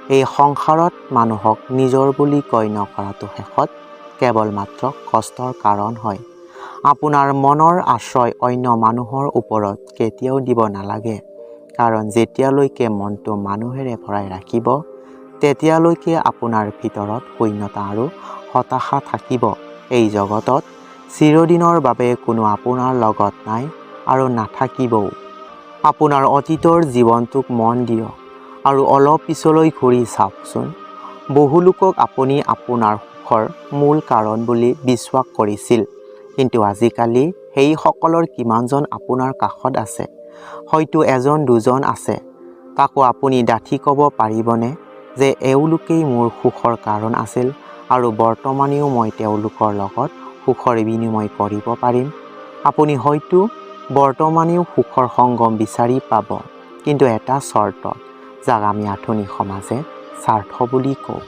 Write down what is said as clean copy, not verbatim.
এই সংসাৰত মানুহক নিজৰ বুলি গণ্য কৰাটো শেষত কেৱল মাত্ৰ কষ্টৰ কাৰণ হয়। আপোনাৰ মনৰ আশ্ৰয় অন্য মানুহৰ ওপৰত কেতিয়াও দিব নালাগে, কাৰণ যেতিয়ালৈকে মনটো মানুহেৰে ভৰাই ৰাখিব, তেতিয়ালৈকে আপোনাৰ ভিতৰত শূন্যতা আৰু হতাশা থাকিব। এই জগতত চিৰদিনৰ বাবে কোনো আপোনাৰ লগত নাই আৰু নাথাকিবও। আপোনাৰ অতীতৰ জীৱনটোক মন দিয়ক আৰু অলপ পিছলৈ ঘূৰি চাওকচোন। বহু লোকক আপুনি আপোনাৰ সুখৰ মূল কাৰণ বুলি বিশ্বাস কৰিছিল, কিন্তু আজিকালি সেইসকলৰ কিমানজন আপোনাৰ কাষত আছে? হয়তো এজন দুজন আছে। তাকো আপুনি ডাঠি ক'ব পাৰিবনে যে এওঁলোকেই মোৰ সুখৰ কাৰণ আছিল আৰু বৰ্তমানেও মই তেওঁলোকৰ লগত সুখৰ বিনিময় কৰিব পাৰিম? আপুনি হয়তো বৰ্তমানেও সুখৰ সংগম বিচাৰি পাব, কিন্তু এটা চৰ্তত, যাক আমি আধুনিক সমাজে স্বাৰ্থ বুলি কওঁ।